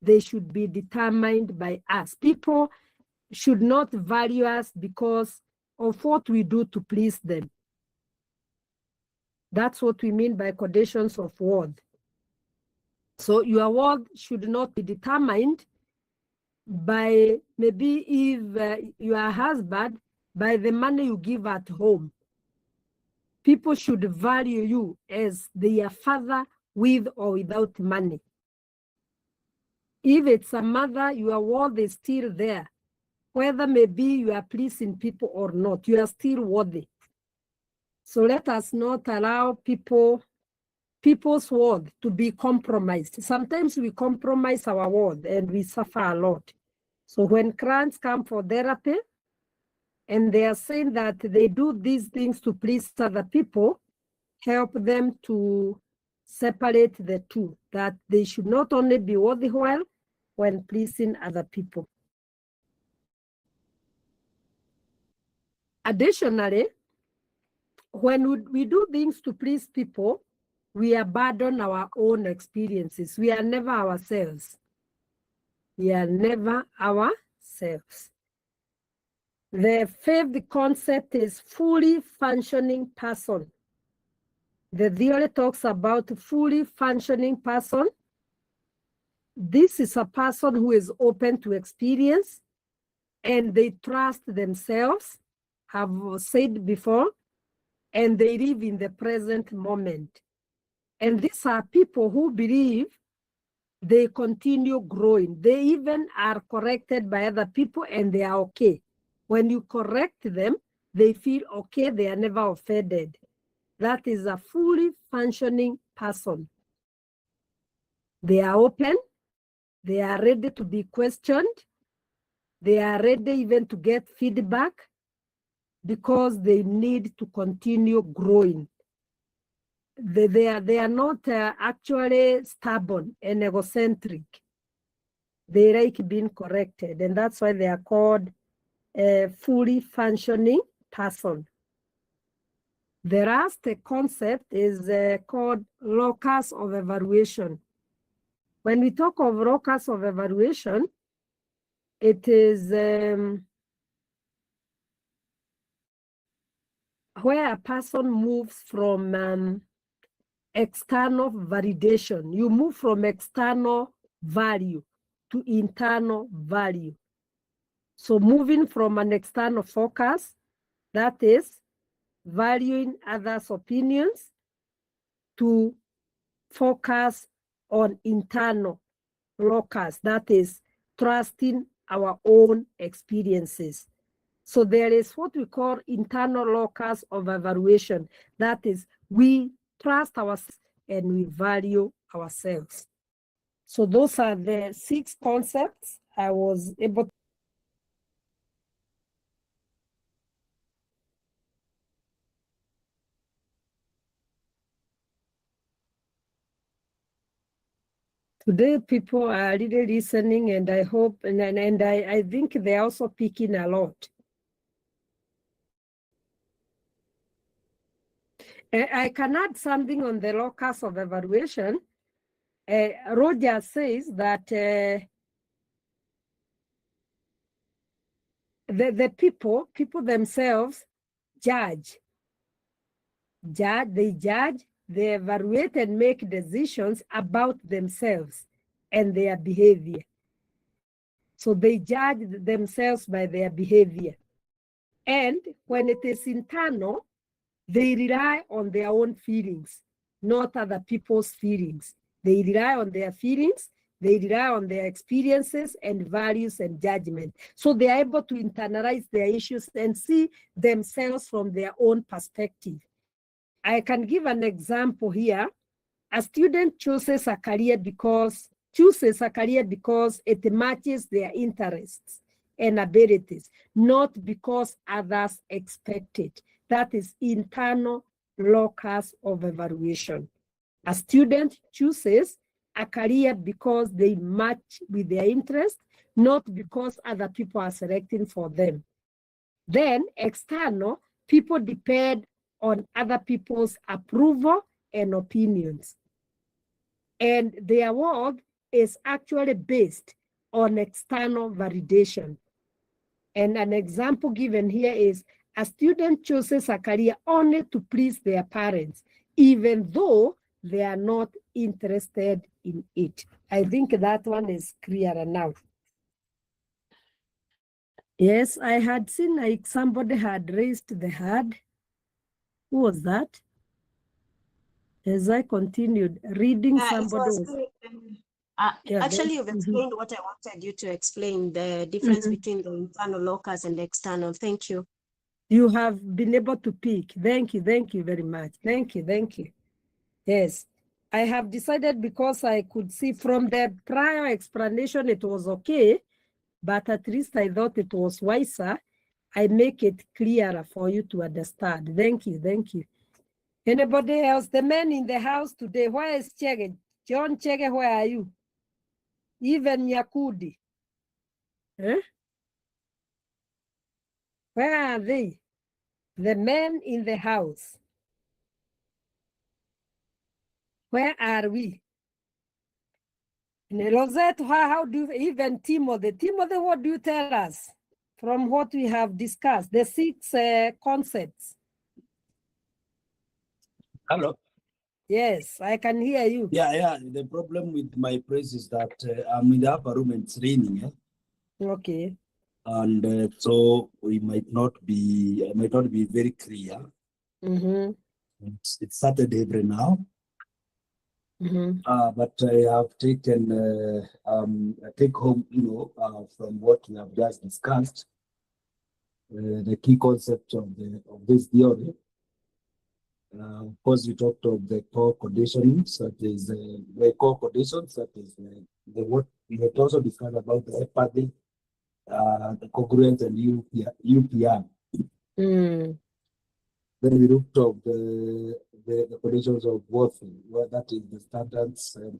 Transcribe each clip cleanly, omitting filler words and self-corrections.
they should be determined by us. People should not value us because of what we do to please them. That's what we mean by conditions of worth. So your worth should not be determined by maybe if you are a husband, by the money you give at home. People should value you as their father with or without money. If it's a mother, your worth is still there. Whether maybe you are pleasing people or not, you are still worthy. So let us not allow people's worth to be compromised. Sometimes we compromise our worth and we suffer a lot. So when clients come for therapy and they are saying that they do these things to please other people, help them to separate the two, that they should not only be worthy well when pleasing other people. Additionally, when we do things to please people, we abandon our own experiences. We are never ourselves. We are never ourselves. The fifth concept is fully functioning person. The theory talks about fully functioning person. This is a person who is open to experience and they trust themselves, have said before, and they live in the present moment. And these are people who believe they continue growing. They even are corrected by other people and they are okay. When you correct them, they feel okay, they are never offended. That is a fully functioning person. They are open, they are ready to be questioned, they are ready even to get feedback because they need to continue growing. They are not actually stubborn and egocentric. They like being corrected, and that's why they are called a fully functioning person. The last concept is called locus of evaluation. When we talk of locus of evaluation, it is where a person moves from external validation. You move from external value to internal value. So moving from an external focus, that is valuing others' opinions, to focus on internal locus, that is trusting our own experiences. So there is what we call internal locus of evaluation. That is, we trust ourselves and we value ourselves. So those are the 6 concepts I was able to. Today, people are really listening, and I hope, and I think they're also picking a lot. I can add something on the locus of evaluation. Roger says that the people themselves judge, they evaluate and make decisions about themselves and their behavior. So they judge themselves by their behavior. And when it is internal, they rely on their own feelings, not other people's feelings. They rely on their feelings, they rely on their experiences and values and judgment. So they are able to internalize their issues and see themselves from their own perspective. I can give an example here. A student chooses a career because it matches their interests and abilities, not because others expect it. That is internal locus of evaluation. A student chooses a career because they match with their interests, not because other people are selecting for them. Then external, people depend on other people's approval and opinions. And their world is actually based on external validation. And an example given here is a student chooses a career only to please their parents, even though they are not interested in it. I think that one is clearer now. Yes, I had seen like somebody had raised the hand. Who was that? As I continued reading, somebody was. Actually, you've explained what I wanted you to explain, the difference between the internal locus and the external. Thank you. You have been able to pick. Thank you very much. Thank you. Yes, I have decided, because I could see from the prior explanation it was okay, but at least I thought it was wiser. I make it clearer for you to understand. Thank you. Anybody else? The men in the house today, where is Chege? John Chege, where are you? Even Yakudi. Eh? Where are they? The men in the house. Where are we? Rosette, how do you, even Timothy, what do you tell us from what we have discussed, the 6 concepts? Hello. Yes, I can hear you. Yeah. The problem with my place is that I'm in the upper room and it's raining. Okay. And so I might not be very clear. It's Saturday now. But I have taken take home, from what we have just discussed, the key concept of this theory. Of course, we talked of the core conditions, that is the core conditions, that is the what we had also discussed about the empathy, the congruence, and UPR. Then we looked of the conditions of both, that is the standards and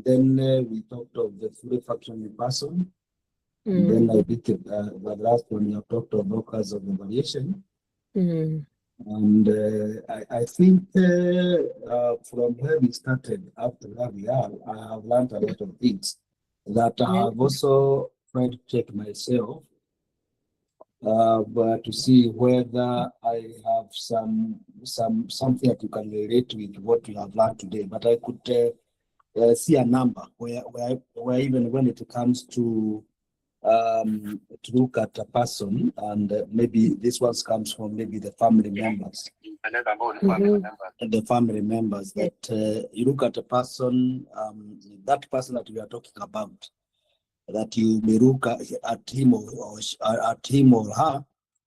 then we talked of the fully functioning person. And then I think the last one we have talked of locus of evaluation. And I think from where we started up to where we are, I have learned a lot of things that I have also tried to check myself, but to see whether I have something that you can relate with what we have learned today. But I could see a number where even when it comes to look at a person, and maybe this one comes from maybe the family members. The family members that you look at a person, that person that we are talking about, that you may look at him or her,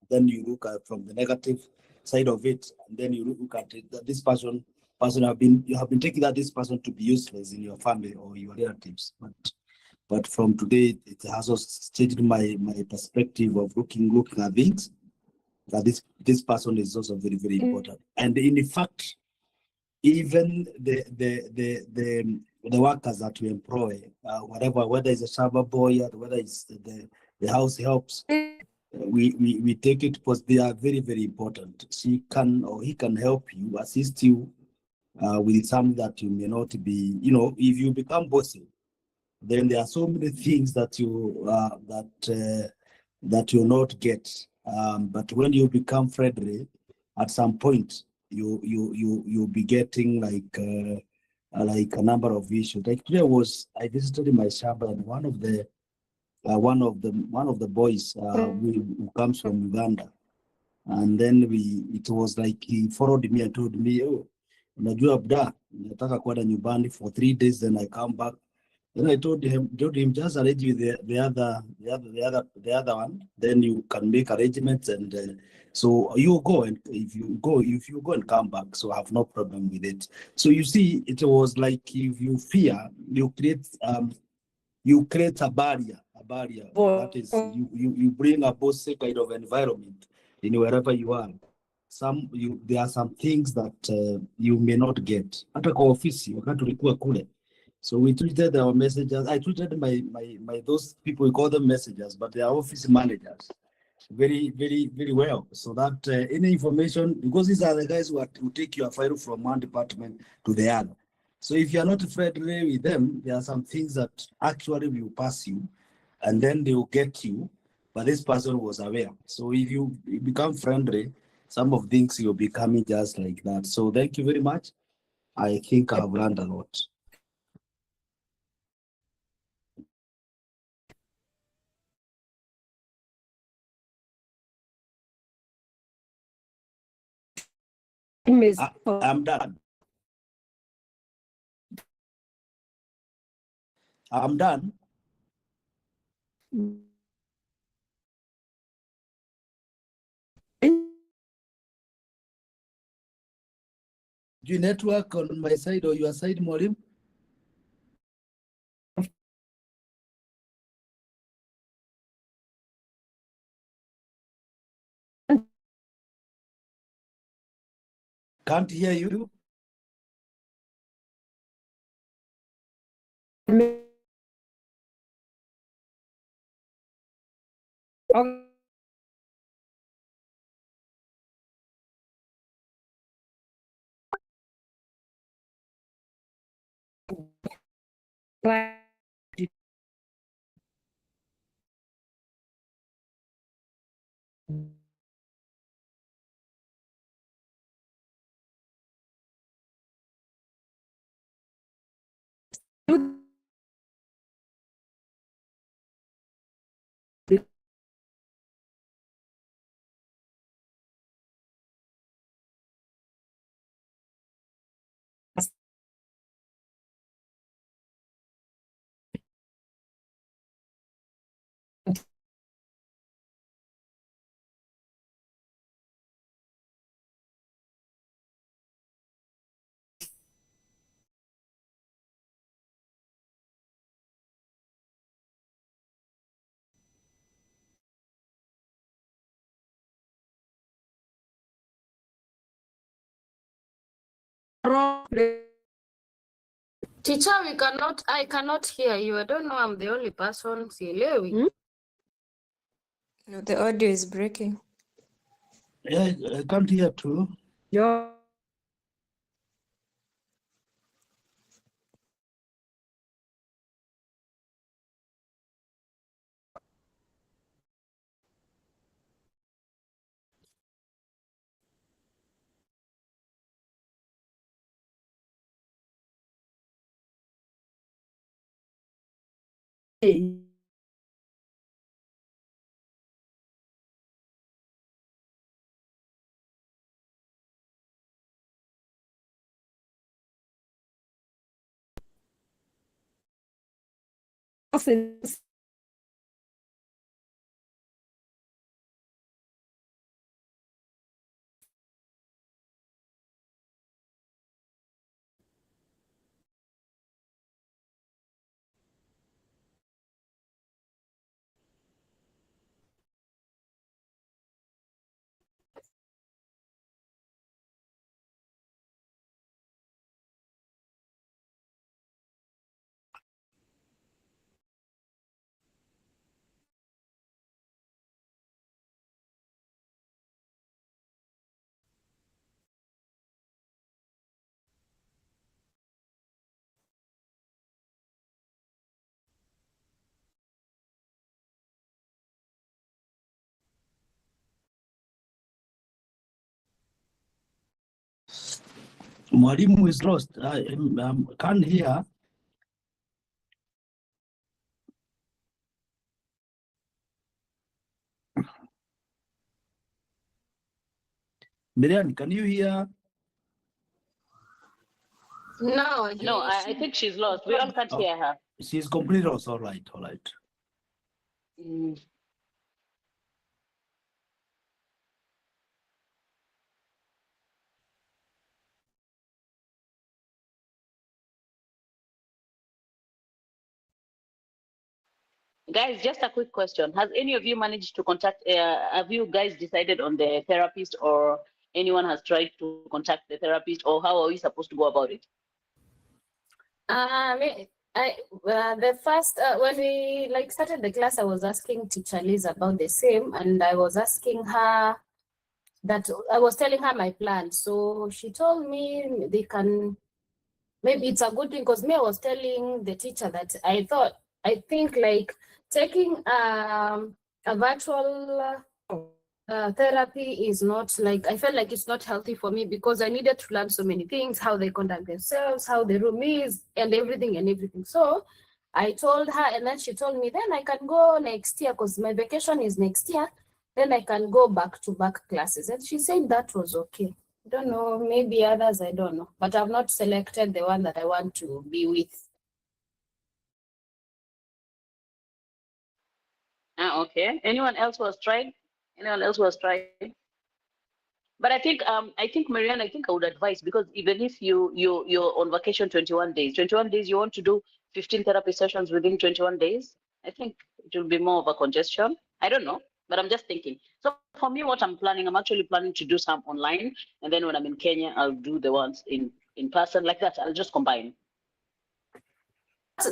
then you look at from the negative side of it, and then you look at it, that this person you have been taking that this person to be useless in your family or your relatives, but from today it has also changed my perspective of looking at things, that this person is also very, very important. And in fact, even the workers that we employ, whether it's a server boy or whether it's the house helps, we take it because they are very, very important. She can or he can help you, assist you with something that you may not be, if you become bossy, then there are so many things that you that you'll not get. But when you become friendly, at some point you'll be getting like a number of issues. Like today I visited my shop, and one of the boys who comes from Uganda, and then it was like he followed me and told me, oh, unajua Abda, nataka kwenda nyumbani for 3 days, then I come back. Then I told him just arrange with the other one, then you can make arrangements, and so you go, and if you go and come back, so I have no problem with it. So you see, it was like if you fear, you create a barrier. That is, you bring a bossy kind of environment in wherever you are. There are some things that you may not get. Hata kwa ofisi wakati tulikuwa kule. So we treated our messengers. I treated my those people, we call them messengers, but they are office managers, very, very, very well. So that any information, because these are the guys who take your file from one department to the other. So if you're not friendly with them, there are some things that actually will pass you and then they will get you, but this person was aware. So if you become friendly, some of things you'll be coming just like that. So thank you very much. I think I have learned a lot. I'm done. I'm done. Do you network on my side or your side, Molim? Can't hear you. Teacher, I cannot hear you. I don't know, I'm the only person. Sielewi. No, the audio is breaking. Yeah, I can't hear too. Yeah. Mwalimu is lost. I can't hear. Miriam, can you hear? No, I think she's lost. We all can't hear her. She's completely lost. All right, all right. Guys, just a quick question. Has any of you managed to contact, have you guys decided on the therapist, or anyone has tried to contact the therapist, or how are we supposed to go about it? The first when we started the class, I was asking Teacher Liz about the same, and I was asking her that I was telling her my plan. So she told me they can maybe it's a good thing, because me, I was telling the teacher that I think like taking a virtual therapy is not like, I felt like it's not healthy for me, because I needed to learn so many things, how they conduct themselves, how the room is, and everything. So I told her, and then she told me, then I can go next year, because my vacation is next year. Then I can go back-to-back classes. And she said that was okay. I don't know, maybe others, I don't know. But I've not selected the one that I want to be with. Okay. Anyone else was trying? Anyone else was trying? But I think Marianne, I think I would advise, because even if you're on vacation 21 days, you want to do 15 therapy sessions within 21 days, I think it will be more of a congestion. I don't know, but I'm just thinking. So for me, what I'm actually planning to do some online, and then when I'm in Kenya, I'll do the ones in person like that. I'll just combine.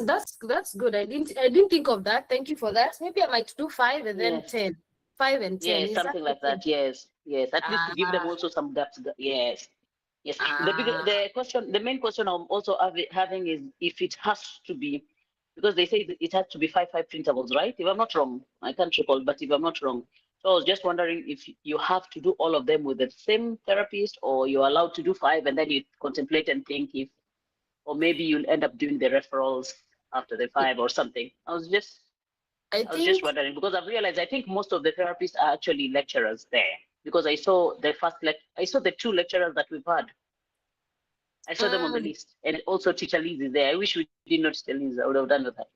That's good. I didn't think of that. Thank you for that. Maybe I might do 5 and then 10. 5 and 10. Yes, something like that. Yes. At least to give them also some gaps. Yes. The main question I'm also having is if it has to be, because they say it has to be 5 intervals, right? If I'm not wrong, I can't recall, but if I'm not wrong. So I was just wondering if you have to do all of them with the same therapist, or you're allowed to do 5 and then you contemplate and think if, or maybe you'll end up doing the referrals after the 5 or something. I was just wondering, because I've realized I think most of the therapists are actually lecturers there, because I saw the 2 lecturers that we've had. I saw them on the list, and also teacher Liz is there. I wish we did not tell Liz. I would have done with that.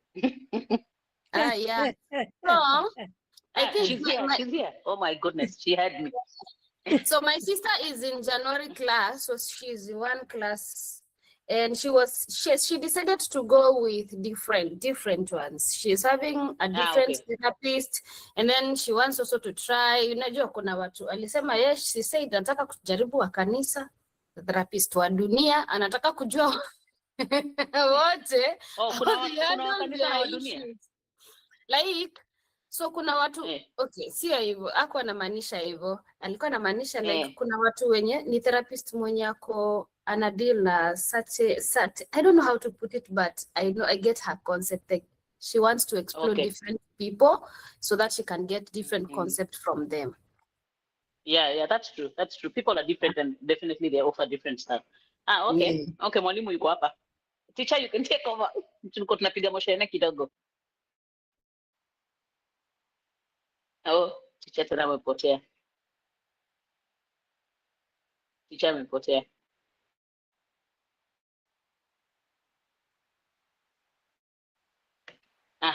Yeah. So I think she's here. Oh my goodness, she had me. So my sister is in January class, so she's in one class, and she decided to go with different ones. She's having a different therapist, and then she wants also to try. Unajua kuna watu alisema yes, she said nataka kujaribu wa kanisa, therapist wa dunia, anataka kujua wote. Kuna kanisa wa dunia. Like, so kuna watu okay, sio hivyo, hakuwa anamaanisha hivyo, alikuwa anamaanisha like kuna watu wenye ni therapist mwenye ako ana deal na such I don't know how to put it, but I get her concept. Like, she wants to explore different people so that she can get different concepts from them. Yeah, that's true. People are different, and definitely they offer different stuff. Okay, mwalimu yuko hapa. Teacher, you can take over. Tulikuwa tunapiga moshene kidogo. Teacher tena amepotea.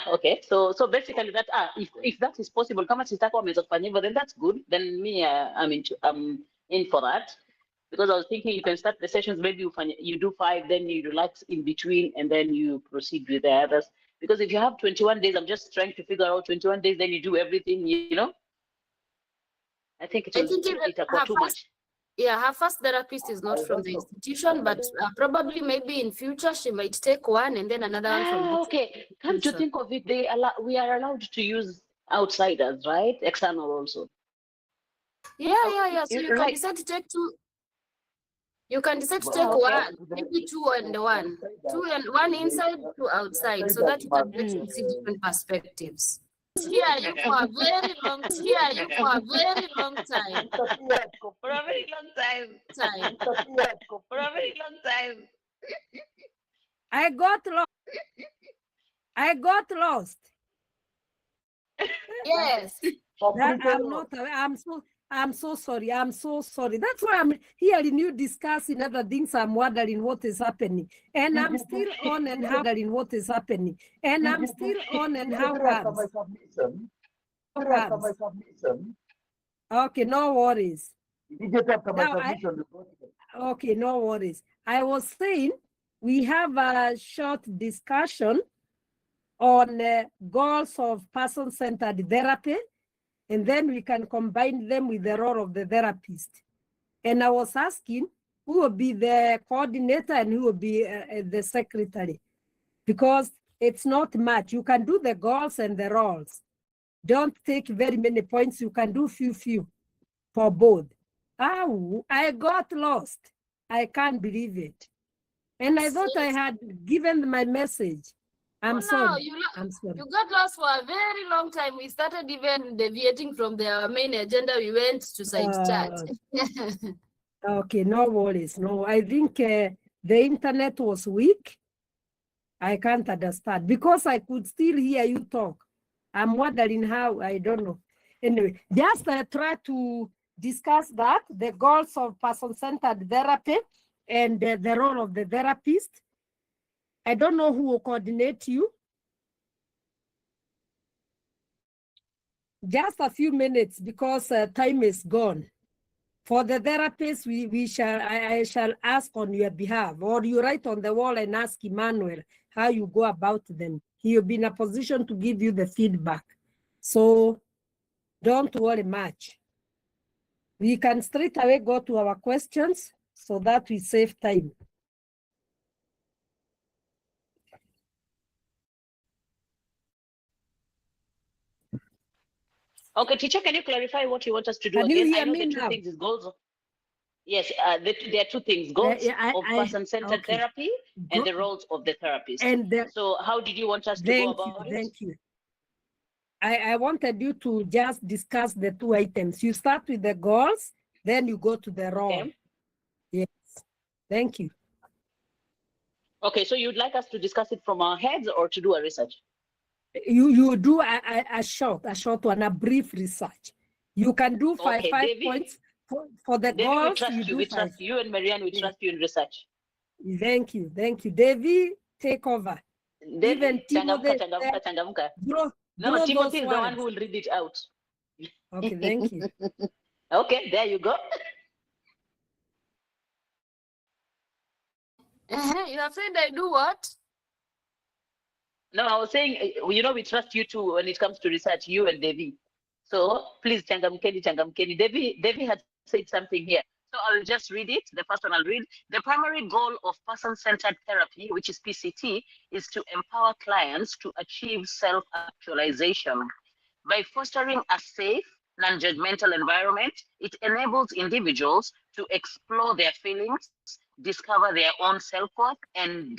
Okay. So basically that if that is possible, kama sitako wameweza kufanya hivyo, then that's good. Then me, I'm in for that, because I was thinking you can start the sessions, maybe you do 5, then you relax in between, and then you proceed with the others. Because if you have 21 days, I'm just trying to figure out 21 days, then you do everything, I think it will too much. Yeah, her first therapist is not from the institution, but probably maybe in future she might take one and then another one from okay. Come to think of it, we are allowed to use outsiders, right? External also. Yeah. So you can decide to take 2. You can decide to take 1, maybe 2 and 1. 2 and 1 inside, 2 outside, so that you can get to see different perspectives. Here you for a very long time. For a very long time. I got lost. Yes. I'm so sorry. That's why I'm hearing you discussing other things. I'm wondering what is happening. And I'm still on and wondering what is happening. And I'm still on and how comes. Okay, no worries. Okay, no worries. I was saying we have a short discussion on goals of person-centered therapy, and then we can combine them with the role of the therapist. And I was asking who will be the coordinator and who will be the secretary, because it's not much. You can do the goals and the roles. Don't take very many points. You can do few for both. I got lost. I can't believe it. And I thought I had given my message. I'm No, sorry. you I'm sorry. you got lost for a very long time. We started even deviating from the main agenda. We went to side chat. Okay, no worries. No, I think the internet was weak. I can't understand because I could still hear you talk. I'm wondering how, I don't know. Anyway, just try to discuss that, the goals of person-centered therapy and the role of the therapist. I don't know who will coordinate you. Just a few minutes because time is gone. For the therapist, I shall ask on your behalf, or you write on the wall and ask Emmanuel how you go about them. He'll be in a position to give you the feedback. So don't worry much. We can straight away go to our questions so that we save time. Okay, teacher, can you clarify what you want us to do Can you again? hear I know me the two now? things is goals. Yes, there are two things: goals of person-centered okay. therapy and the roles of the therapist. And so, how did you want us to go about it? Thank you. I wanted you to just discuss the two items. You start with the goals, then you go to the role. Okay. Yes. Thank you. Okay, so you'd like us to discuss it from our heads or to do a research? You do a short one, a brief research. You can do five Davey, points for the Davey, goals. we trust you. We trust you and Marianne. We trust you in research. Thank you. Davey, take over. Davey, changamka. No, Timothy is the one who will read it out. Okay, thank you. Okay, there you go. You have said I do what? No, I was saying, we trust you too when it comes to research, you and Devi. So please, changamkeni. Devi had said something here. So I'll just read it. The first one I'll read. The primary goal of person-centered therapy, which is PCT, is to empower clients to achieve self-actualization. By fostering a safe, non-judgmental environment, it enables individuals to explore their feelings, discover their own self-worth, and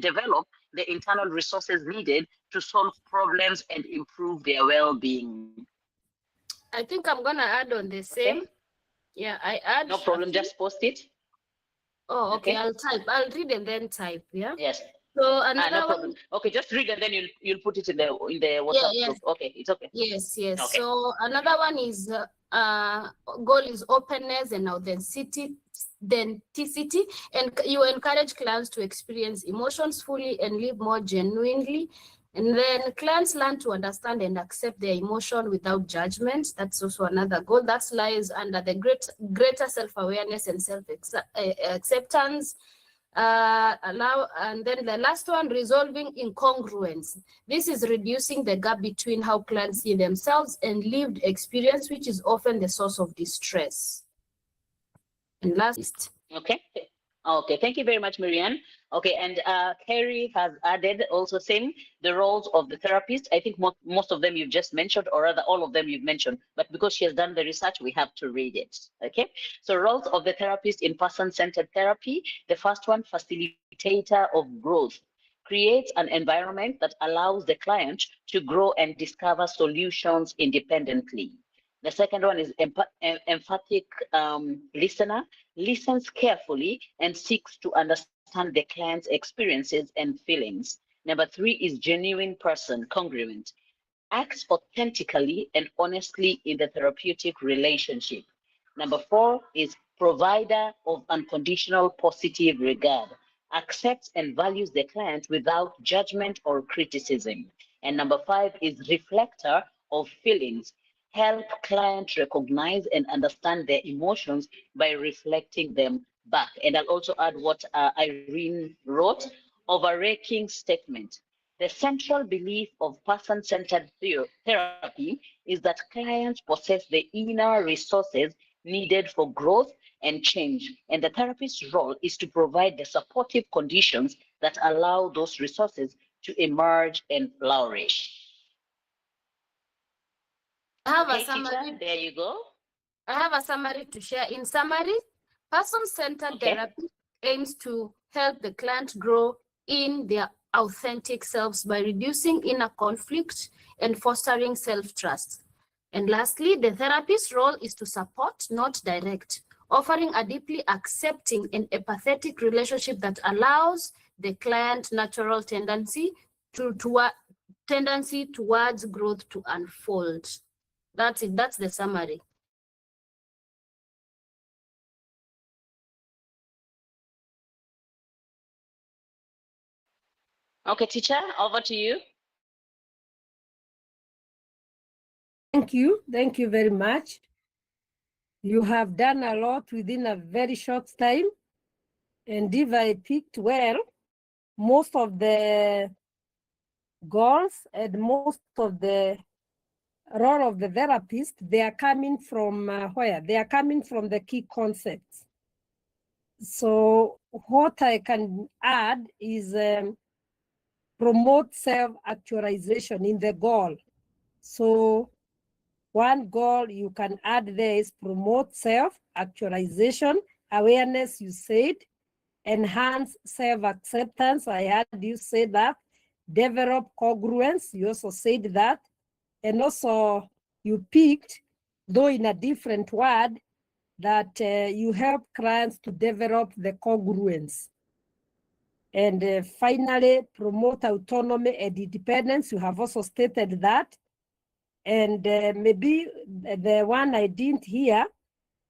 develop the internal resources needed to solve problems and improve their well-being. I think I'm gonna add on the same. Okay. Yeah, I add. No problem, just post it. Oh, okay. I'll type. I'll read and then type. Yeah. Yes. So another no problem. Okay, just read and then you'll put it in the WhatsApp group. Okay, it's okay. Yes. Okay. So another one is goal is openness and authenticity, and you encourage clients to experience emotions fully and live more genuinely. And then clients learn to understand and accept their emotion without judgment. That's also another goal that lies under the greater self-awareness and self-acceptance. And then the last one, resolving incongruence. This is reducing the gap between how clients see themselves and lived experience, which is often the source of distress. And last. Okay, thank you very much, Marianne. Okay, and Carrie has added also saying the roles of the therapist. I think most of them you've just mentioned, or rather all of them you've mentioned, but because she has done the research, we have to read it. Okay, so roles of the therapist in person-centered therapy. The first one, facilitator of growth, creates an environment that allows the client to grow and discover solutions independently. The second one is empathic listener, listens carefully and seeks to understand the client's experiences and feelings. Number three is genuine person, congruent, acts authentically and honestly in the therapeutic relationship. Number four is provider of unconditional positive regard, accepts and values the client without judgment or criticism. And number five is reflector of feelings, help client recognize and understand their emotions by reflecting them back. And I'll also add what Irene wrote, overarching statement. The central belief of person-centered therapy is that clients possess the inner resources needed for growth and change, and the therapist's role is to provide the supportive conditions that allow those resources to emerge and flourish. I have a summary. Teacher, there you go. I have a summary to share. In summary, person-centered therapy aims to help the client grow in their authentic selves by reducing inner conflict and fostering self-trust. And lastly, the therapist's role is to support, not direct, offering a deeply accepting and empathetic relationship that allows the client natural tendency towards growth to unfold. That's it. That's the summary. Okay, teacher, over to you. Thank you. Thank you very much. You have done a lot within a very short time. And if I picked well, most of the goals and most of the role of the therapist, they are coming from where? They are coming from the key concepts. So what I can add is promote self-actualization in the goal. So one goal you can add there is promote self-actualization, awareness, you said, enhance self-acceptance, I heard you say that, develop congruence, you also said that, and also you picked, though in a different word, that you help clients to develop the congruence. And finally, promote autonomy and independence. You have also stated that. And maybe the one I didn't hear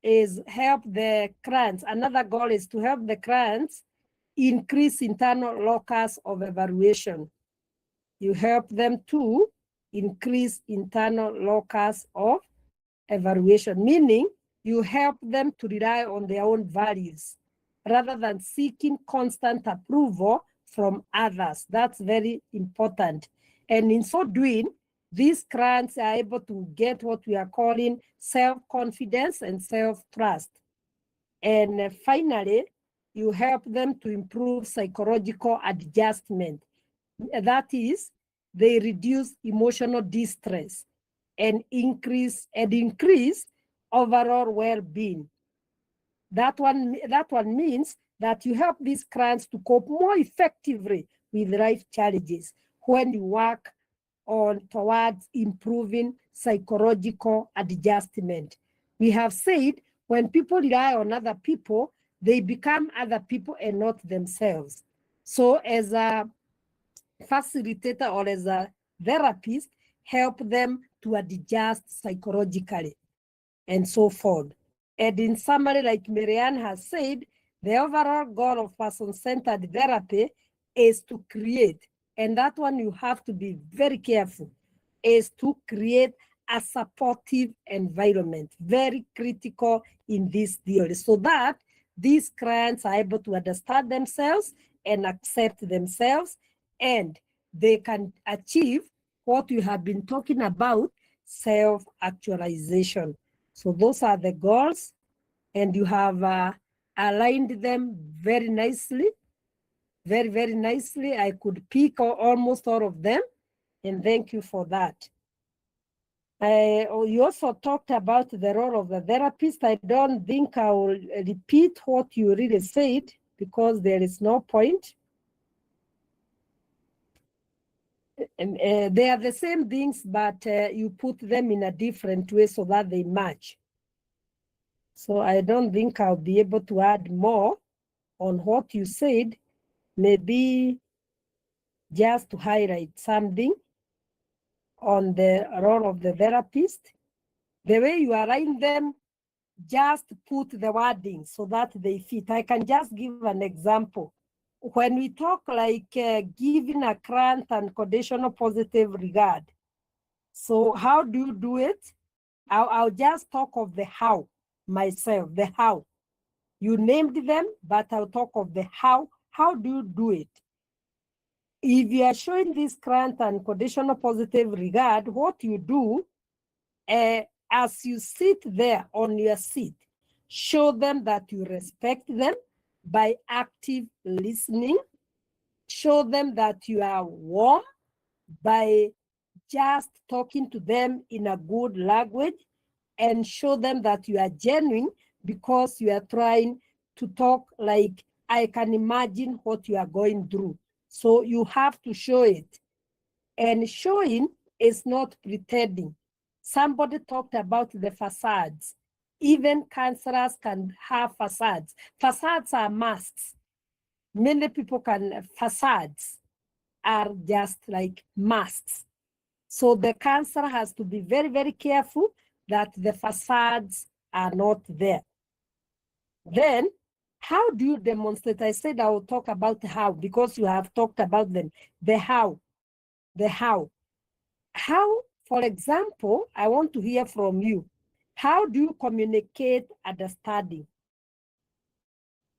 is help the clients. Another goal is to help the clients increase internal locus of evaluation. You help them to increase internal locus of evaluation, meaning you help them to rely on their own values rather than seeking constant approval from others. That's very important. And in so doing, these clients are able to get what we are calling self-confidence and self-trust. And finally, you help them to improve psychological adjustment. That is, they reduce emotional distress and increase overall well-being. That one means that you help these clients to cope more effectively with life challenges when you work on towards improving psychological adjustment. We have said when people rely on other people, they become other people and not themselves. So as a facilitator or as a therapist, help them to adjust psychologically and so forth. And in summary, like Marianne has said, the overall goal of person-centered therapy is to create, and that one you have to be very careful, is to create a supportive environment, very critical in this deal, so that these clients are able to understand themselves and accept themselves, and they can achieve what you have been talking about, self-actualization. So those are the goals, and you have aligned them very nicely, very, very nicely. I could pick almost all of them, and thank you for that. You also talked about the role of the therapist. I don't think I will repeat what you really said because there is no point. They are the same things, but you put them in a different way so that they match. So I don't think I'll be able to add more on what you said, maybe just to highlight something on the role of the therapist. The way you align them, just put the wording so that they fit. I can just give an example. When we talk like giving a client unconditional positive regard, so how do you do it? I'll just talk of the how myself, the how. You named them, but I'll talk of the how. How do you do it? If you are showing this client unconditional positive regard, what you do, as you sit there on your seat, show them that you respect them by active listening. Show them that you are warm by just talking to them in a good language, and show them that you are genuine because you are trying to talk like I can imagine what you are going through. So you have to show it. And showing is not pretending. Somebody talked about the facades. Even counselors can have facades. Facades are masks. Many people facades are just like masks. So the counselor has to be very, very careful that the facades are not there. Then, how do you demonstrate? I said I will talk about how, because you have talked about them. The how. How, for example, I want to hear from you. How do you communicate understanding?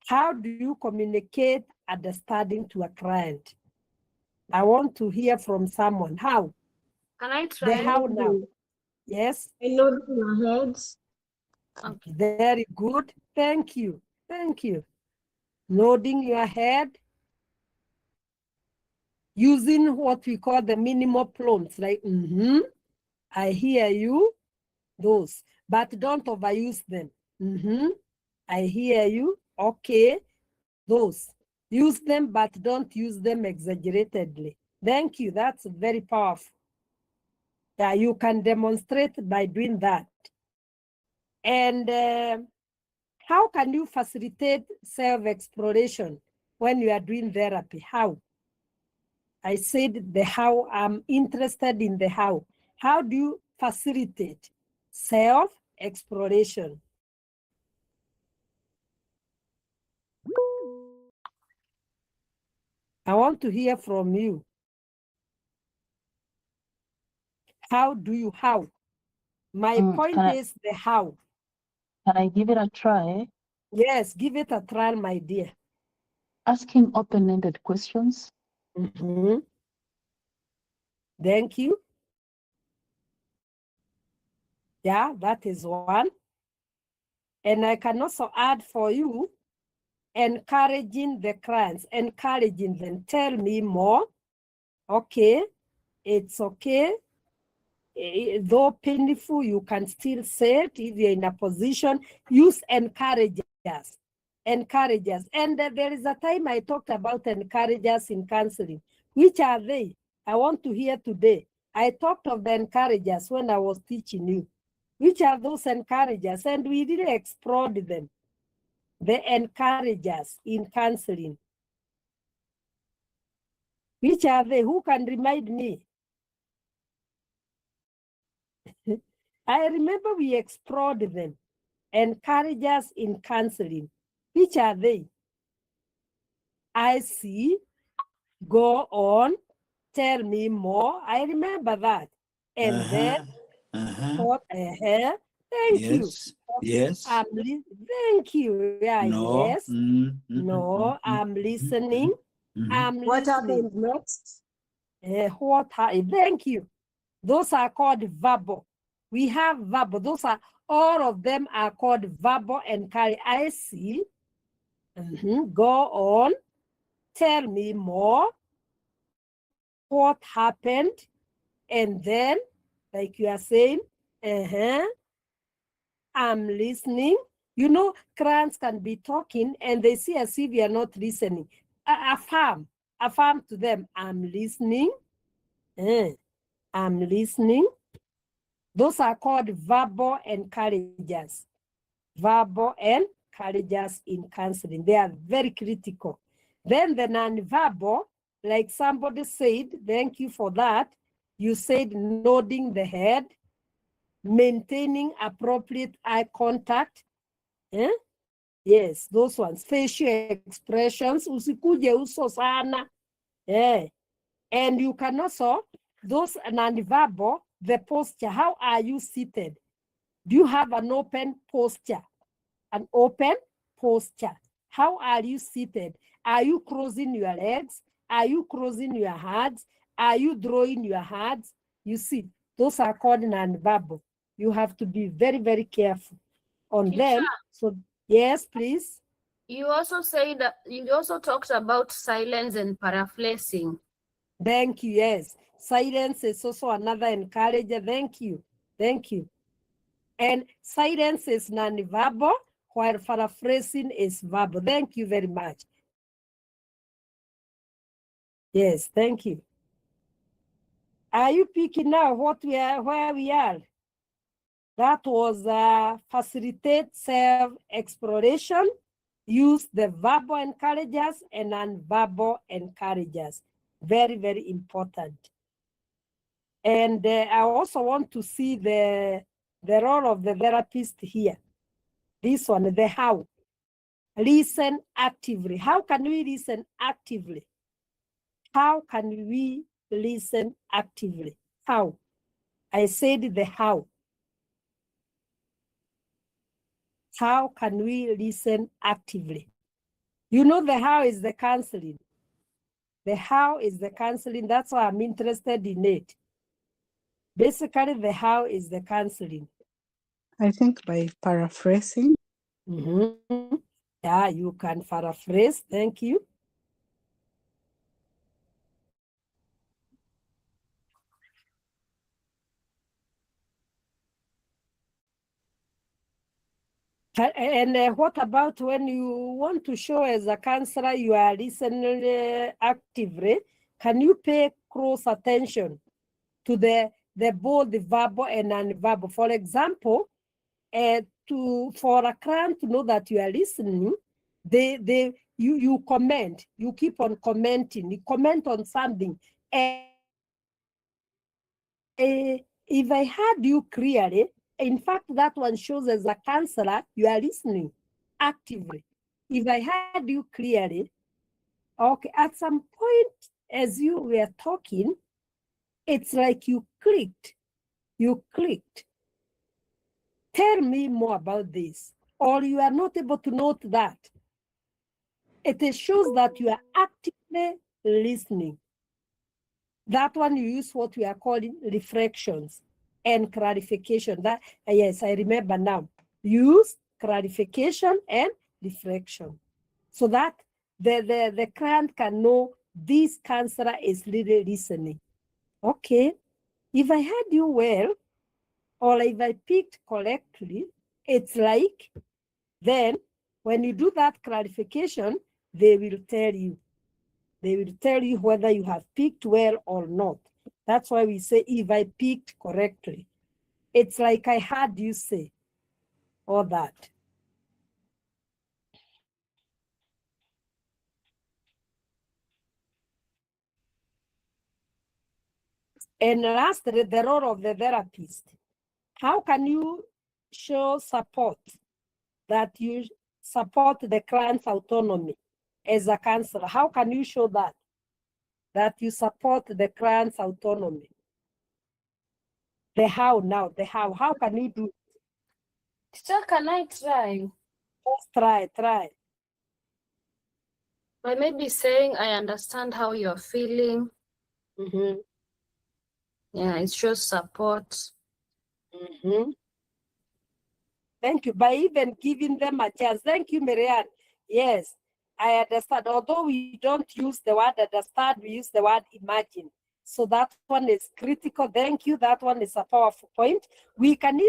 How do you communicate understanding to a client? I want to hear from someone. How? Can I The try? how now. Yes. I know in our heads. Okay. Very good. Thank you. Thank you. Nodding your head. Using what we call the minimal prompts, like, I hear you, those, but don't overuse them. I hear you, okay, those. Use them, but don't use them exaggeratedly. Thank you, that's very powerful. Yeah, you can demonstrate by doing that. And how can you facilitate self-exploration when you are doing therapy? How? I said the how, I'm interested in the how. How do you facilitate self-exploration? I want to hear from you. How do you, how? My point is the how. Can I give it a try? Yes, give it a try, my dear. Asking open-ended questions. Thank you. Yeah, that is one. And I can also add for you, encouraging the clients, encouraging them, tell me more. Okay, it's okay. Though painful, you can still say it if you're in a position. Use encouragers. Encouragers. And there is a time I talked about encouragers in counseling. Which are they? I want to hear today. I talked of the encouragers when I was teaching you. Which are those encouragers? And we really explored them. The encouragers in counseling. Which are they? Who can remind me? I remember we explored them. Encouragers in counseling. Which are they? I see. Go on. Tell me more. I remember that. And then what? Thank you. Yes. Thank you. Yeah. No. Yes. No. I'm listening. I'm What listening. happens next? Thank you. Those are called verbal. We have verbal. Those are, all of them are called verbal encouragement. I see. Go on. Tell me more. What happened? And then, like you are saying, I'm listening. You know, clients can be talking and they see as if you are not listening. Affirm to them. I'm listening. I'm listening. Those are called verbal encouragers. Verbal encouragers in counseling. They are very critical. Then the non-verbal, like somebody said, thank you for that. You said nodding the head, maintaining appropriate eye contact. Yes, those ones. Facial expressions. Usikuje uso sana. And you can also, those non-verbal, the posture. How are you seated? Do you have an open posture? An open posture. How are you seated? Are you crossing your legs? Are you crossing your hands? Are you drawing your hands? You see, those are called non-verbal. You have to be very, very careful on them. So, yes, please. You also said that you also talked about silence and paraphrasing. Thank you. Yes. Silence is also another encourager. Thank you. Thank you. And silence is non-verbal, while paraphrasing is verbal. Thank you very much. Yes, thank you. Are you picking up where we are? That was facilitate self-exploration, use the verbal encouragers and non-verbal encouragers. Very, very important. And I also want to see the role of the therapist here. This one, the how. Listen actively. How can we listen actively? How can we listen actively? How? I said the how. How can we listen actively? You know, the how is the counseling. The how is the counseling. That's why I'm interested in it. Basically, the how is the counseling. I think by paraphrasing. Mm-hmm. Yeah, you can paraphrase. Thank you. And what about when you want to show as a counselor you are listening actively? Can you pay close attention to the both the verbal and non-verbal? For example, for a client to know that you are listening, you comment, you keep on commenting, you comment on something. If I heard you clearly, in fact, that one shows as a counselor, you are listening actively. If I heard you clearly, okay, at some point as you were talking, it's like you clicked. Tell me more about this, or you are not able to note that. It shows that you are actively listening. That one you use what we are calling reflections and clarification. That yes, I remember now. Use clarification and reflection, so that the client can know this counselor is really listening. Okay, if I heard you well, or if I picked correctly, it's like then when you do that clarification, they will tell you. They will tell you whether you have picked well or not. That's why we say, if I picked correctly. It's like I heard you say all that. And lastly, the role of the therapist. How can you show support, that you support the client's autonomy as a counselor? How can you show that you support the client's autonomy? The how now, the how. How can you do it? Teacher, can I try? Just try. By maybe saying, I understand how you're feeling. Mm-hmm. Yeah, it shows support. Mm-hmm. Thank you. By even giving them a chance. Thank you, Marianne. Yes, I understand. Although we don't use the word understand, we use the word imagine. So that one is critical. Thank you. That one is a powerful point. We can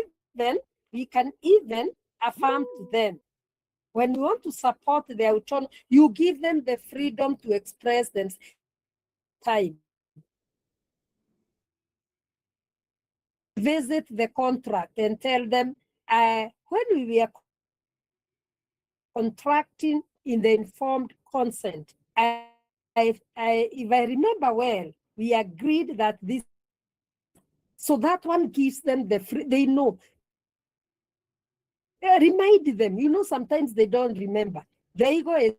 even affirm to them. When you want to support their autonomy, you give them the freedom to express themselves. Time. Visit the contract and tell them, when we were contracting in the informed consent, if I remember well, we agreed that this, so that one gives them the free, they know. Remind them, sometimes they don't remember. The ego is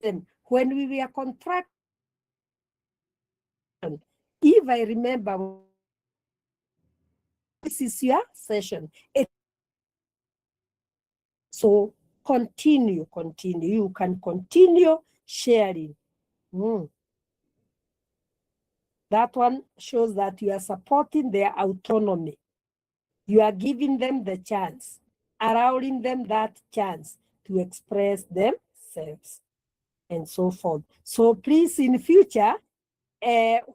them. When we were contracting, if I remember, this is your session. So continue. You can continue sharing. That one shows that you are supporting their autonomy. You are giving them the chance, allowing them that chance to express themselves and so forth. So please, in future,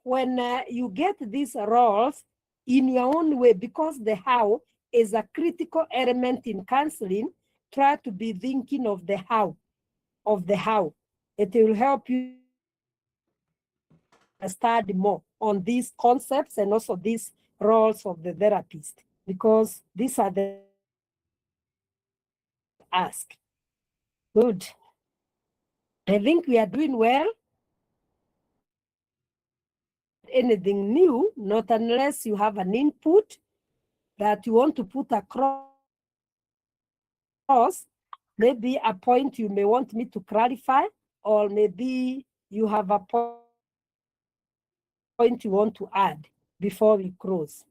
when you get these roles in your own way, because the how is a critical element in counseling, try to be thinking of the how. It will help you study more on these concepts and also these roles of the therapist, because these are the ask. Good. I think we are doing well. Anything new, not unless you have an input that you want to put across, maybe a point you may want me to clarify, or maybe you have a point you want to add before we close.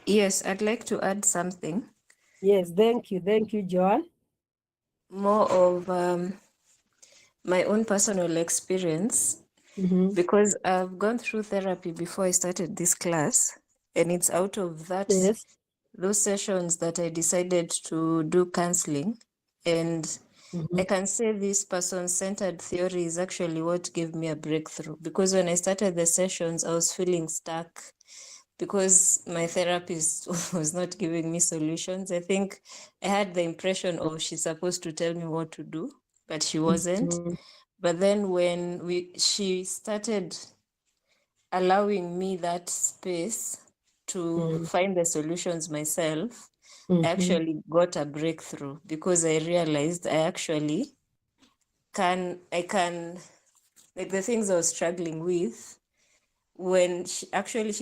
Yes, I'd like to add something. Yes, thank you, Joan. More of my own personal experience, because I've gone through therapy before I started this class, and it's out of that, Yes. those sessions that I decided to do counseling. And I can say this person-centered theory is actually what gave me a breakthrough, because when I started the sessions, I was feeling stuck because my therapist was not giving me solutions. I think I had the impression, oh, she's supposed to tell me what to do, but she wasn't. But then when she started allowing me that space to find the solutions myself, I actually got a breakthrough, because I realized I can, like the things I was struggling with, when she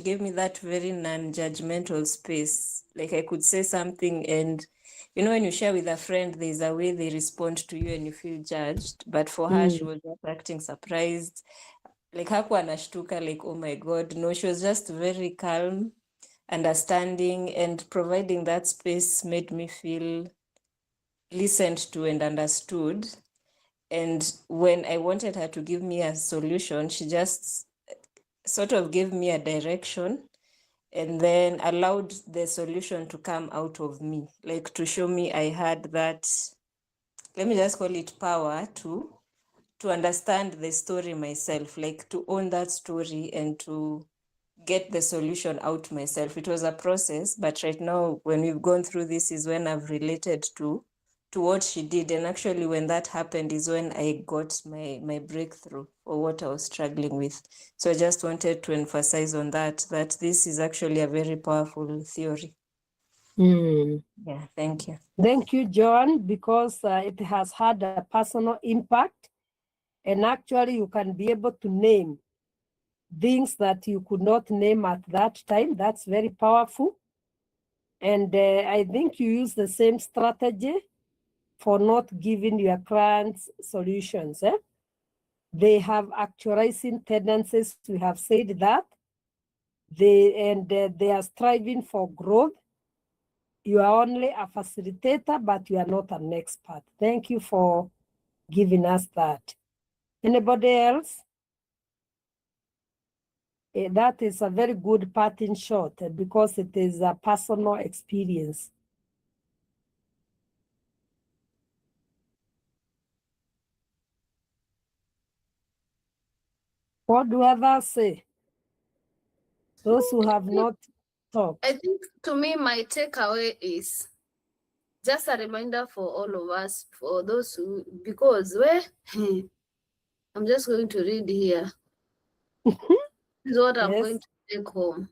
gave me that very non-judgmental space, like I could say something, and you know, when you share with a friend, there's a way they respond to you and you feel judged. But for her, she was just acting surprised. Like hakuwa anashtuka, like, oh my God. No, she was just very calm, understanding, and providing that space made me feel listened to and understood. And when I wanted her to give me a solution, she just sort of gave me a direction and then allowed the solution to come out of me, like to show me I had that, let me just call it power to understand the story myself, like to own that story and to get the solution out myself. It was a process, but right now when we've gone through this is when I've related to what she did. And actually when that happened is when I got my breakthrough or what I was struggling with. So I just wanted to emphasize on that this is actually a very powerful theory. Yeah, thank you. Thank you, John, because it has had a personal impact, and actually you can be able to name things that you could not name at that time. That's very powerful. And I think you use the same strategy for not giving your clients solutions. They have actualizing tendencies. We have said that. They are striving for growth. You are only a facilitator, but you are not an expert. Thank you for giving us that. Anybody else? That is a very good parting shot because it is a personal experience. What do others say? Those who have not talked. I think to me, my takeaway is just a reminder for all of us, for those who, because I'm just going to read here. This is what I'm Yes. going to take home.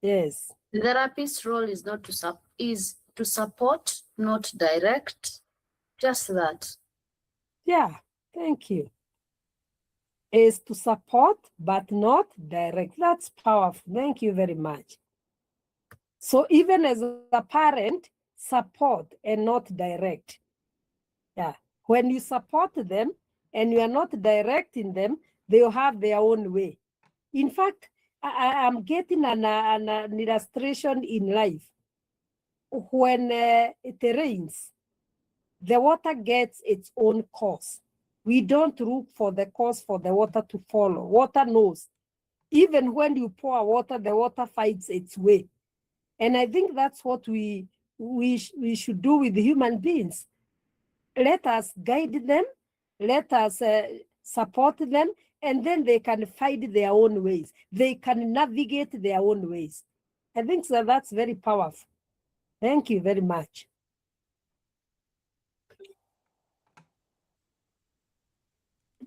Yes. The therapist's role is not to support, not direct. Just that. Yeah, thank you. Is to support, but not direct. That's powerful. Thank you very much. So even as a parent, support and not direct. Yeah. When you support them and you are not directing them, they'll have their own way. In fact, I am getting an illustration in life. When it rains, the water gets its own course. We don't look for the course for the water to follow. Water knows. Even when you pour water, the water finds its way. And I think that's what we should do with human beings. Let us guide them, let us support them, and then they can find their own ways. They can navigate their own ways. I think so that's very powerful. Thank you very much.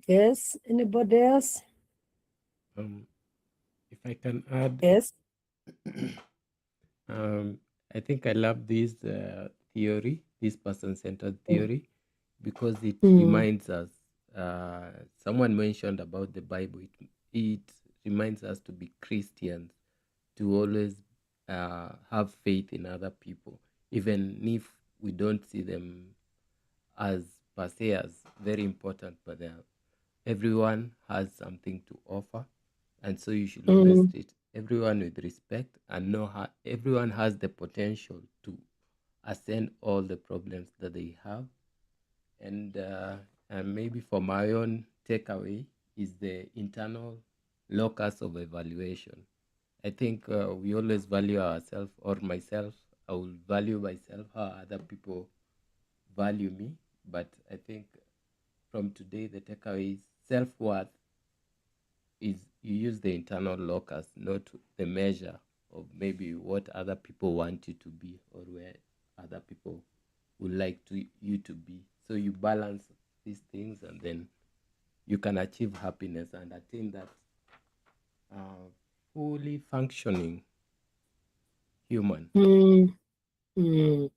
Yes, anybody else? If I can add, Yes. I think I love this theory, this person-centered theory, because it Mm. reminds us. Someone mentioned about the Bible. It reminds us to be Christians, to always have faith in other people, even if we don't see them as per se as very important, but everyone has something to offer, and so you should always Mm. treat everyone with respect and know how everyone has the potential to ascend all the problems that they have. And maybe for my own takeaway is the internal locus of evaluation. I think we always value ourselves, or myself. I will value myself how other people value me. But I think from today, the takeaway is self-worth is you use the internal locus, not the measure of maybe what other people want you to be or where other people would like you to be. So you balance these things, and then you can achieve happiness and attain that fully functioning human. Mm. Mm.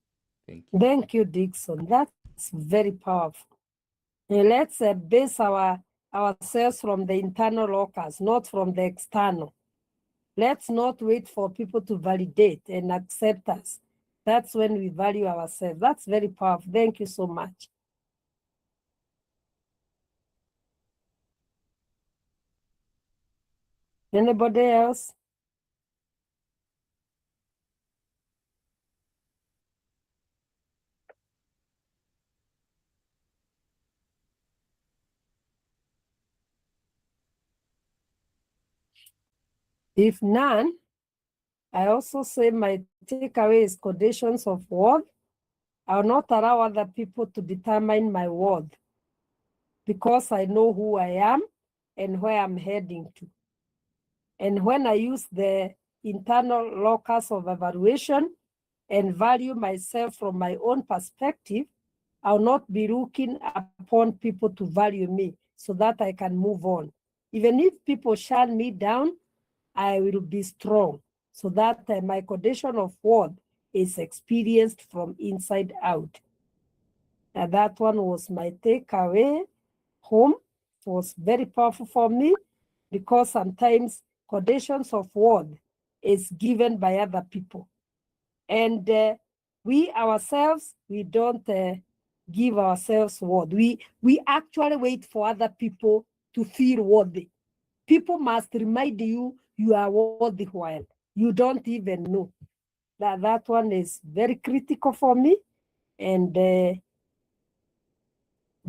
Thank you. Thank you, Dixon. That's very powerful. Let's base ourselves from the internal locus, not from the external. Let's not wait for people to validate and accept us. That's when we value ourselves. That's very powerful. Thank you so much. Anybody else? If none, I also say my takeaway is conditions of worth. I will not allow other people to determine my worth because I know who I am and where I'm heading to. And when I use the internal locus of evaluation and value myself from my own perspective, I'll not be looking upon people to value me so that I can move on. Even if people shut me down, I will be strong so that my condition of worth is experienced from inside out. And that one was my takeaway home. It was very powerful for me because sometimes conditions of worth is given by other people. And we ourselves, we don't give ourselves worth. We actually wait for other people to feel worthy. People must remind you you are worthy while you don't even know. That one is very critical for me. And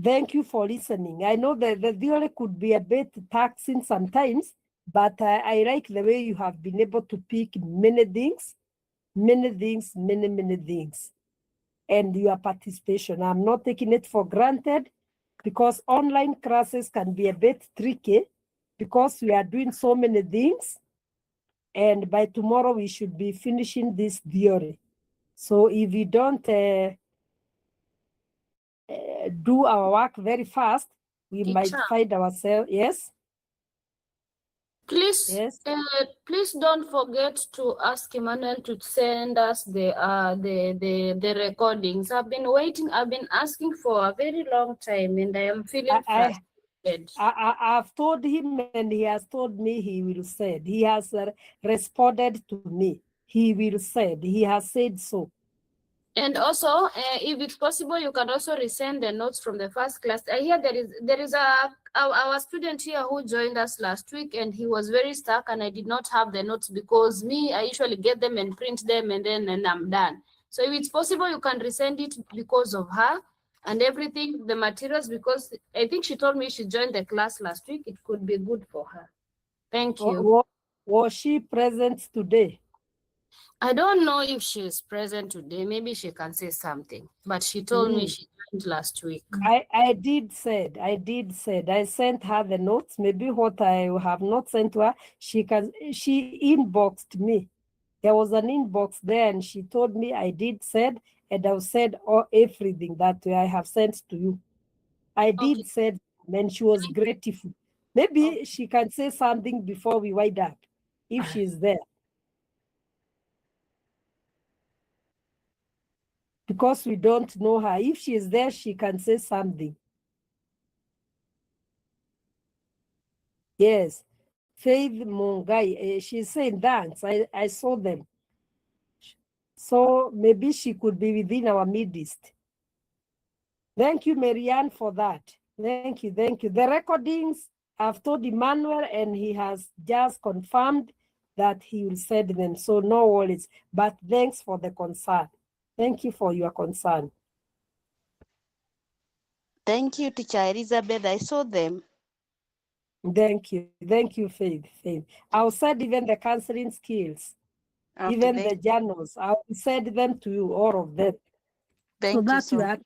thank you for listening. I know that the theory could be a bit taxing sometimes, but I like the way you have been able to pick many things, many things, and your participation. I'm not taking it for granted because online classes can be a bit tricky because we are doing so many things. And by tomorrow, we should be finishing this theory. So if we don't do our work very fast, we might Teacher. find ourselves, yes? Please, Yes. Please don't forget to ask Emmanuel to send us the recordings. I've been waiting. I've been asking for a very long time, and I am feeling frustrated. I've told him, and he has told me he will send. He has responded to me. He will send. He has said so. And also, if it's possible, you can also resend the notes from the first class. I hear there is our student here who joined us last week, and he was very stuck, and I did not have the notes because I usually get them and print them, and I'm done. So if it's possible, you can resend it because of her and everything, the materials, because I think she told me she joined the class last week. It could be good for her. Thank you. Was she present today? I don't know if she is present today. Maybe she can say something, but she told me she joined last week. I did said. I sent her the notes. Maybe what I have not sent to her, she inboxed me. There was an inbox there, and she told me I did said, and I've said everything that I have sent to you. I did said and she was grateful. Maybe she can say something before we wind up, if she's there. Because we don't know her. If she is there, she can say something. Yes. Faith Mungai, she's saying thanks. I saw them. So maybe she could be within our midst. Thank you, Marianne, for that. Thank you, thank you. The recordings, I've told Emmanuel, and he has just confirmed that he will send them. So no worries. But thanks for the concern. Thank you for your concern. Thank you, Teacher Elizabeth. I saw them. Thank you, Faith. I'll send even the counseling skills, Okay, even thank, the journals. I'll send them to you, all of them. thank So you that so you much.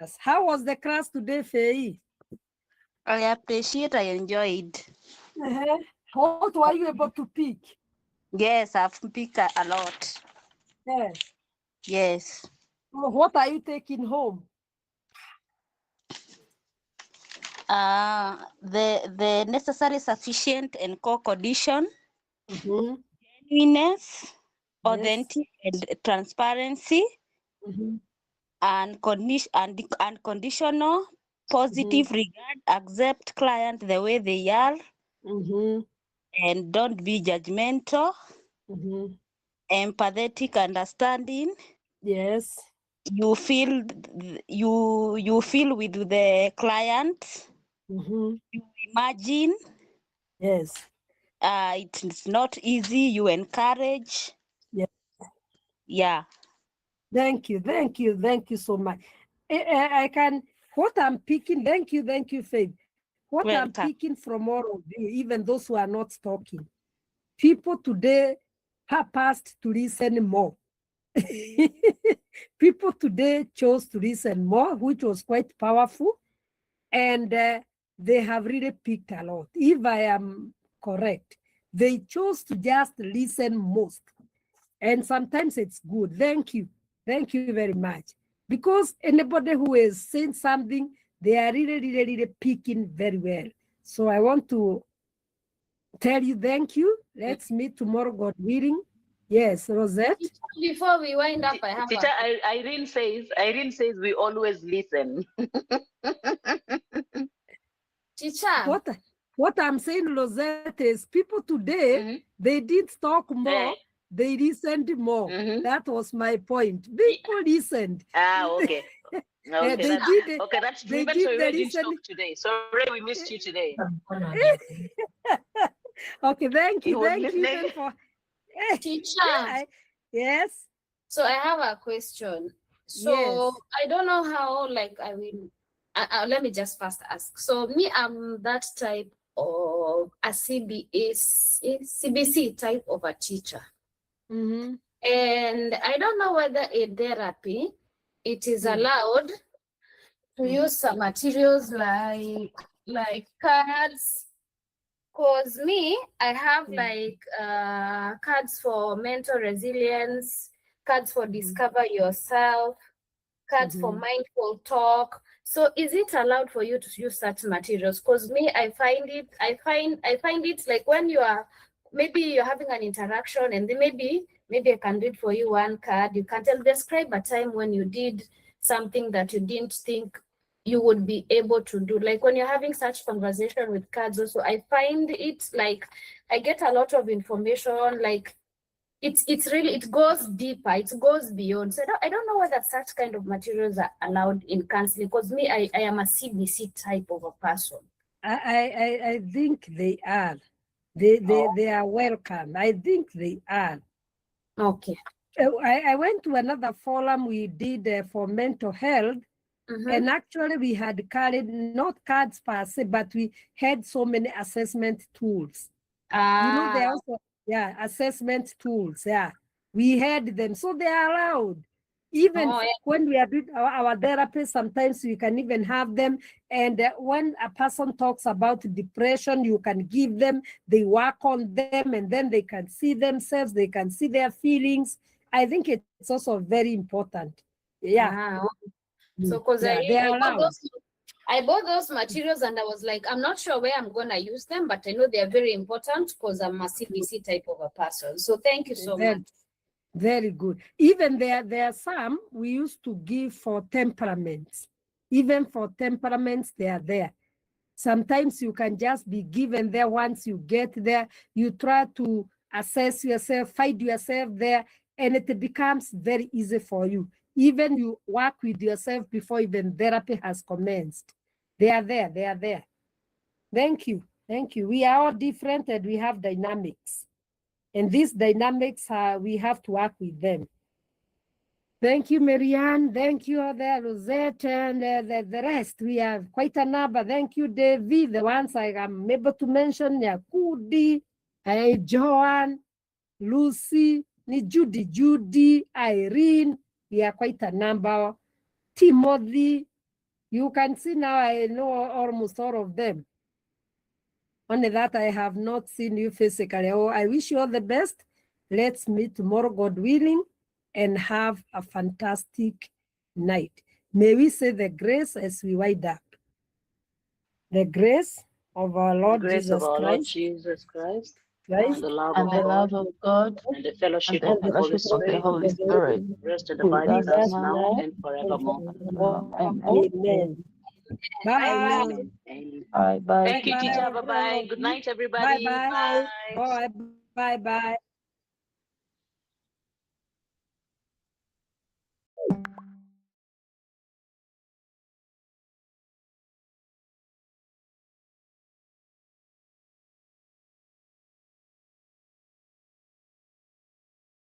are. How was the class today, Faye? I appreciate, I enjoyed. What were you able to pick? Yes, I've picked a lot. Yes. Yes. So what are you taking home? The necessary, sufficient, and core condition, Mm-hmm. genuineness, Yes. authentic, and transparency, Mm-hmm. and unconditional, positive regard, accept client the way they are, Mm-hmm. and don't be judgmental, Mm-hmm. empathetic, understanding. Yes. You feel you feel with the client. Mm-hmm. You imagine. Yes. It's not easy. You encourage. Yeah. Yeah. Thank you so much. I can, what I'm picking, thank you, Faith. What I'm Welcome. picking from all of you, even those who are not talking, people today purposed to listen more. People today chose to listen more, which was quite powerful. And they have really picked a lot. If I am correct, they chose to just listen most. And sometimes it's good. Thank you very much. Because anybody who is saying something, they are really picking very well. So I want to tell you thank you. Let's meet tomorrow, God willing. Yes, Rosette. Before we wind up, I have Teacher, Irene says we always listen. Teacher. What I'm saying, Rosette, is people today, they did talk more, they listened more. That was my point. People listened. Okay. Okay, they that's, did. okay, that's They even did so the we didn't listen. talk today. Sorry, we missed you today. Okay, thank you. You were Thank you listening. even for Teacher. Yes. So I have a question. So Yes. I don't know how, like, I will, let me just first ask. So me, I'm that type of a CBC type of a teacher. Mm-hmm. And I don't know whether in therapy, it is allowed to use some materials like cards. Cause me, I have like cards for mental resilience, cards for discover yourself, cards for mindful talk. So is it allowed for you to use such materials? Because me, I find it like when you are, maybe you're having an interaction and then maybe I can read for you one card. You can describe a time when you did something that you didn't think you would be able to do. Like when you're having such conversation with cards also, I find it like I get a lot of information, like it's really, it goes deeper, it goes beyond. So I don't know whether such kind of materials are allowed in counseling, because me, I am a CBC type of a person. I think they are. They are welcome. I think they are. Okay. I went to another forum we did for mental health, and actually we had carried not cards per se, but we had so many assessment tools. You know, they also, assessment tools. Yeah, we had them, so they are allowed. Even when we are doing our therapy, sometimes we can even have them. And when a person talks about depression, you can give them, they work on them, and then they can see themselves, they can see their feelings. I think it's also very important. Yeah. So because they are allowed. I bought those materials and I was like, I'm not sure where I'm gonna use them, but I know they are very important because I'm a CBC type of a person. So thank you so much. Very good. Even there are some we used to give for temperaments. Even for temperaments, they are there. Sometimes you can just be given there. Once you get there, you try to assess yourself, find yourself there, and it becomes very easy for you. Even you work with yourself before even therapy has commenced. They are there, they are there. Thank you, thank you. We are all different and we have dynamics. And these dynamics, we have to work with them. Thank you, Marianne. Thank you, there, Rosette, and the rest. We have quite a number. Thank you, David. The ones I am able to mention, Yakudi, Joanne, Lucy, Judy, Irene. We are quite a number. Timothy. You can see now I know almost all of them. Only that I have not seen you physically. Oh, I wish you all the best. Let's meet tomorrow, God willing, and have a fantastic night. May we say the grace as we wind up. The grace of our Lord The grace Jesus of our Lord Christ, Jesus Christ, Christ, and the love And of the God, love of God and the fellowship and of the the Holy fellowship of the Spirit Holy Spirit rest and be abide with with us us now now and forevermore. and Amen. amen. Bye. Amen. Amen. Bye bye. Thank you, Bye, teacher. everyone. Bye-bye. Good night, Bye everybody. bye. Bye. Bye bye.